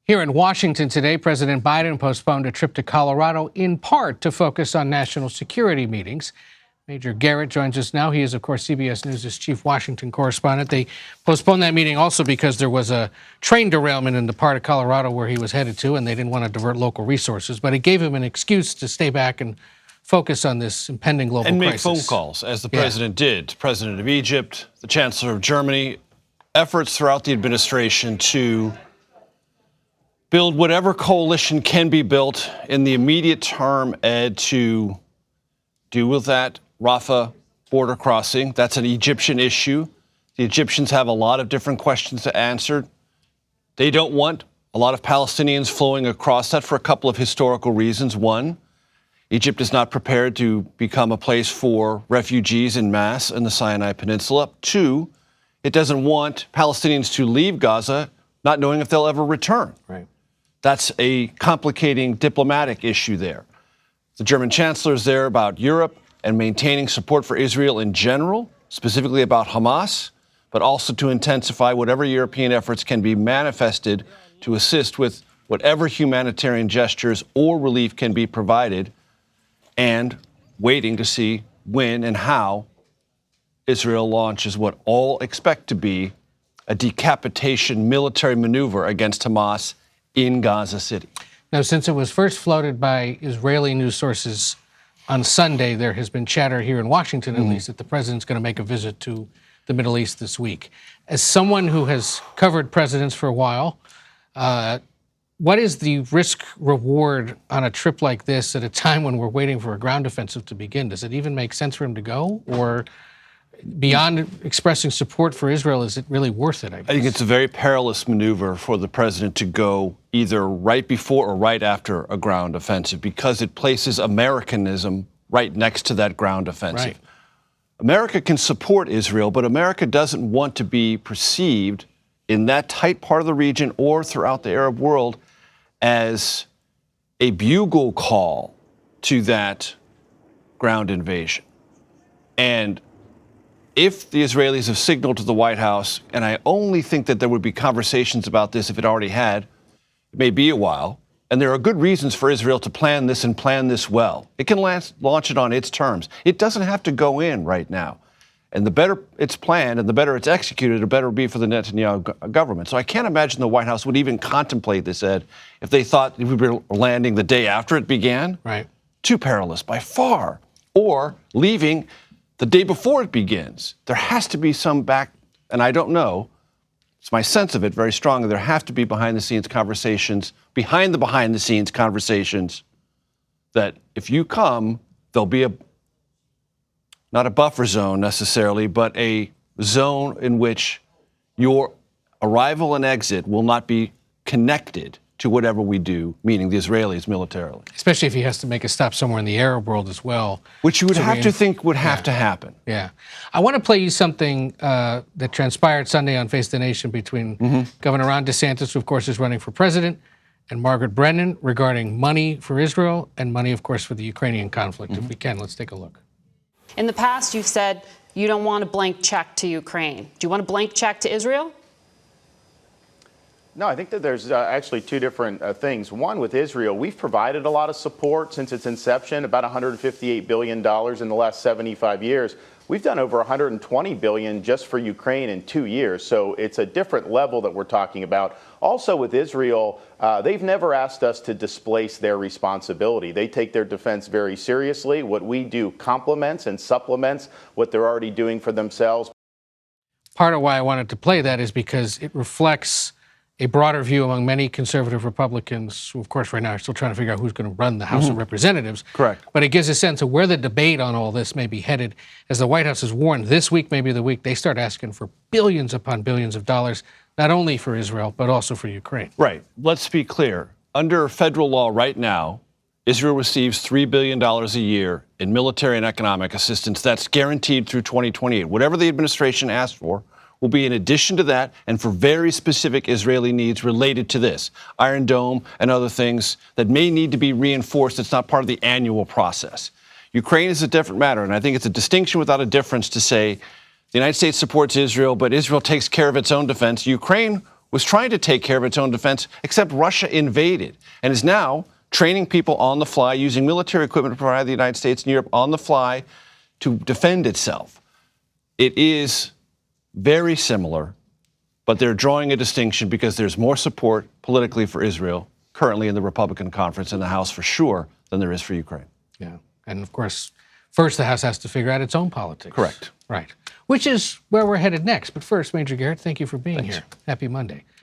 Here in Washington today, President Biden postponed a trip to Colorado in part to focus on national security meetings. Major Garrett joins us now. He is, of course, CBS News' chief Washington correspondent. They postponed that meeting also because there was a train derailment in the part of Colorado where he was headed to, and they didn't want to divert local resources. But it gave him an excuse to stay back and focus on this impending global crisis. And make phone calls, as the president did, to the president of Egypt, the chancellor of Germany, efforts throughout the administration to build whatever coalition can be built in the immediate term, Ed, to deal with that Rafah border crossing. That's an Egyptian issue. The Egyptians have a lot of different questions to answer. They don't want a lot of Palestinians flowing across that for a couple of historical reasons. One, Egypt is not prepared to become a place for refugees en masse in the Sinai Peninsula. Two, it doesn't want Palestinians to leave Gaza not knowing if they'll ever return. Right. That's a complicating diplomatic issue there. The German chancellor is there about Europe and maintaining support for Israel in general, specifically about Hamas, but also to intensify whatever European efforts can be manifested to assist with whatever humanitarian gestures or relief can be provided, and waiting to see when and how Israel launches what all expect to be a decapitation military maneuver against Hamas in Gaza City. Now, since it was first floated by Israeli news sources on Sunday, there has been chatter here in Washington, at least, that the president's going to make a visit to the Middle East this week. As someone who has covered presidents for a while, what is the risk-reward on a trip like this at a time when we're waiting for a ground offensive to begin? Does it even make sense for him to go? Or beyond expressing support for Israel, is it really worth it, I guess? I think it's a very perilous maneuver for the president to go either right before or right after a ground offensive, because it places Americanism right next to that ground offensive. Right. America can support Israel, but America doesn't want to be perceived in that tight part of the region or throughout the Arab world as a bugle call to that ground invasion. And if the Israelis have signaled to the White House, and I only think that there would be conversations about this if it already had, it may be a while, and there are good reasons for Israel to plan this and plan this well. It can launch it on its terms. It doesn't have to go in right now. And the better it's planned and the better it's executed, the better it would be for the Netanyahu government. So I can't imagine the White House would even contemplate this, Ed, if they thought we were landing the day after it began. Right. Too perilous by far. Or leaving the day before it begins. There has to be some back, and I don't know, it's my sense of it very strongly, there have to be behind the scenes conversations that if you come, there'll be not a buffer zone necessarily, but a zone in which your arrival and exit will not be connected to whatever we do, meaning the Israelis militarily. Especially if he has to make a stop somewhere in the Arab world as well. Which you would have to think would have to happen. Yeah. I want to play you something that transpired Sunday on Face the Nation between Governor Ron DeSantis, who of course is running for president, and Margaret Brennan regarding money for Israel and money, of course, for the Ukrainian conflict. If we can, let's take a look. In the past, you've said you don't want a blank check to Ukraine. Do you want a blank check to Israel? No, I think that there's actually two different things. One, with Israel, we've provided a lot of support since its inception, about $158 billion in the last 75 years. We've done over $120 billion just for Ukraine in 2 years. So it's a different level that we're talking about. Also with Israel, they've never asked us to displace their responsibility. They take their defense very seriously. What we do complements and supplements what they're already doing for themselves. Part of why I wanted to play that is because it reflects a broader view among many conservative Republicans, who, of course, right now are still trying to figure out who's going to run the House of Representatives. Correct. But it gives a sense of where the debate on all this may be headed. As the White House has warned, this week, maybe the week, they start asking for billions upon billions of dollars, not only for Israel, but also for Ukraine. Right. Let's be clear. Under federal law right now, Israel receives $3 billion a year in military and economic assistance. That's guaranteed through 2028. Whatever the administration asks for will be in addition to that and for very specific Israeli needs related to this. Iron Dome and other things that may need to be reinforced. It's not part of the annual process. Ukraine is a different matter, and I think it's a distinction without a difference to say the United States supports Israel, but Israel takes care of its own defense. Ukraine was trying to take care of its own defense, except Russia invaded and is now training people on the fly, using military equipment provided by the United States and Europe on the fly to defend itself. It is very similar, but they're drawing a distinction because there's more support politically for Israel currently in the Republican conference in the House for sure than there is for Ukraine. Yeah. And of course, first the House has to figure out its own politics. Correct. Right. Which is where we're headed next. But first, Major Garrett, thank you for being here. Happy Monday.